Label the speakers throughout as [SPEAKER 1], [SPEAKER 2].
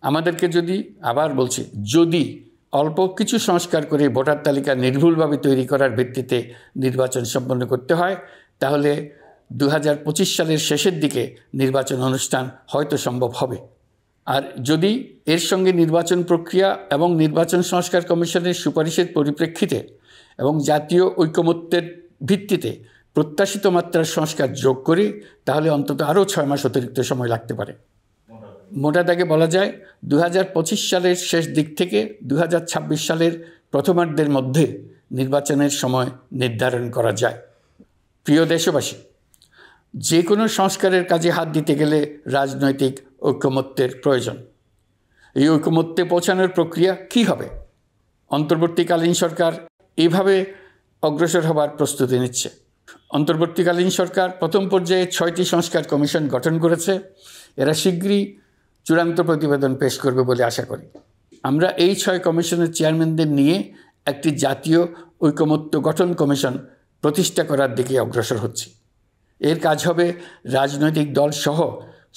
[SPEAKER 1] আমাদেরকে যদি, আবার বলছি, যদি অল্প কিছু সংস্কার করে ভোটার তালিকা নির্ভুলভাবে তৈরি করার ভিত্তিতে নির্বাচন সম্পন্ন করতে হয়, তাহলে 2025 সালের শেষের দিকে নির্বাচন অনুষ্ঠান হয়তো সম্ভব হবে। আর যদি এর সঙ্গে নির্বাচন প্রক্রিয়া এবং নির্বাচন সংস্কার কমিশনের সুপারিশের পরিপ্রেক্ষিতে এবং জাতীয় ঐকমত্যের ভিত্তিতে প্রত্যাশিত মাত্রার সংস্কার যোগ করি, তাহলে অন্তত আরও 6 মাস অতিরিক্ত সময় লাগতে পারে। মোটা দাগে বলা যায় 2025 সালের শেষ দিক থেকে 2026 সালের প্রথমার্ধের মধ্যে নির্বাচনের সময় নির্ধারণ করা যায়। প্রিয় দেশবাসী, যে কোনো সংস্কারের কাজে হাত দিতে গেলে রাজনৈতিক ঐকমত্যের প্রয়োজন। এই ঐকমত্যে পৌঁছানোর প্রক্রিয়া কী হবে? অন্তর্বর্তীকালীন সরকার এভাবে অগ্রসর হবার প্রস্তুতি নিচ্ছে। অন্তর্বর্তীকালীন সরকার প্রথম পর্যায়ে 6টি সংস্কার কমিশন গঠন করেছে। এরা শীঘ্রই চূড়ান্ত প্রতিবেদন পেশ করবে বলে আশা করি। আমরা এই 6 কমিশনের চেয়ারম্যানদের নিয়ে একটি জাতীয় ঐকমত্য গঠন কমিশন প্রতিষ্ঠা করার দিকে অগ্রসর হচ্ছি। এর কাজ হবে রাজনৈতিক দল সহ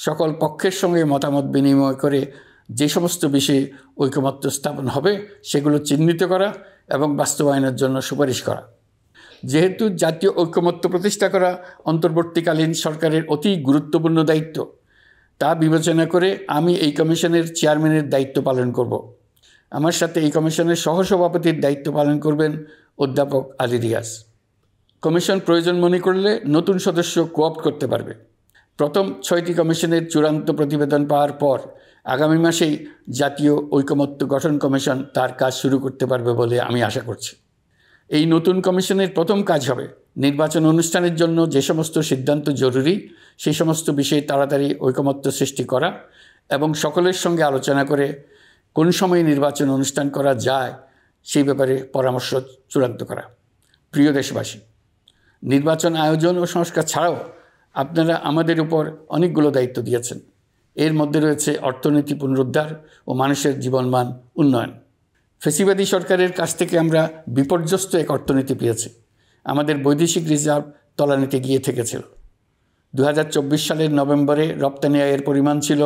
[SPEAKER 1] সকল পক্ষের সঙ্গে মতামত বিনিময় করে যে সমস্ত বিষয়ে ঐকমত্য স্থাপন হবে সেগুলো চিহ্নিত করা এবং বাস্তবায়নের জন্য সুপারিশ করা। যেহেতু জাতীয় ঐকমত্য প্রতিষ্ঠা করা অন্তর্বর্তীকালীন সরকারের অতি গুরুত্বপূর্ণ দায়িত্ব, তা বিবেচনা করে আমি এই কমিশনের চেয়ারম্যানের দায়িত্ব পালন করব। আমার সাথে এই কমিশনের সহসভাপতির দায়িত্ব পালন করবেন অধ্যাপক আলী রিয়াজ। কমিশন প্রয়োজন মনে করলে নতুন সদস্য কোঅপ্ট করতে পারবে। প্রথম 6টি কমিশনের চূড়ান্ত প্রতিবেদন পাওয়ার পর আগামী মাসেই জাতীয় ঐকমত্য গঠন কমিশন তার কাজ শুরু করতে পারবে বলে আমি আশা করছি। এই নতুন কমিশনের প্রথম কাজ হবে নির্বাচন অনুষ্ঠানের জন্য যে সমস্ত সিদ্ধান্ত জরুরি সেই সমস্ত বিষয়ে তাড়াতাড়ি ঐকমত্য সৃষ্টি করা এবং সকলের সঙ্গে আলোচনা করে কোন সময়ে নির্বাচন অনুষ্ঠান করা যায় সেই ব্যাপারে পরামর্শ চূড়ান্ত করা। প্রিয় দেশবাসী, নির্বাচন আয়োজন ও সংস্কার ছাড়াও আপনারা আমাদের উপর অনেকগুলো দায়িত্ব দিয়েছেন। এর মধ্যে রয়েছে অর্থনীতি পুনরুদ্ধার ও মানুষের জীবনমান উন্নয়ন। ফ্যাসিবাদী সরকারের কাছ থেকে আমরা বিপর্যস্ত এক অর্থনীতি পেয়েছি। আমাদের বৈদেশিক রিজার্ভ তলানিতে গিয়ে থেকেছিল। 2024 সালের নভেম্বরে রপ্তানি আয়ের পরিমাণ ছিল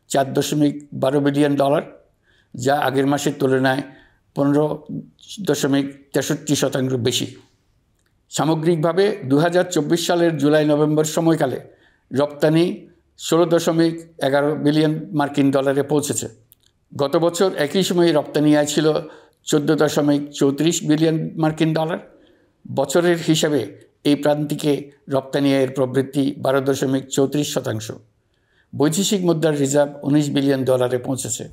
[SPEAKER 1] $4.12 বিলিয়ন, যা আগের মাসের তুলনায় 15.63% বেশি। সামগ্রিকভাবে 2024 সালের জুলাই নভেম্বর সময়কালে রপ্তানি $16.11 বিলিয়ন পৌঁছেছে। গত বছর একই সময়ে রপ্তানি আয় ছিল $14.34 বিলিয়ন। বছরের হিসাবে এই প্রান্তিকে রপ্তানি আয়ের প্রবৃদ্ধি 12.34%। বৈদেশিক মুদ্রার রিজার্ভ $19 বিলিয়ন পৌঁছেছে।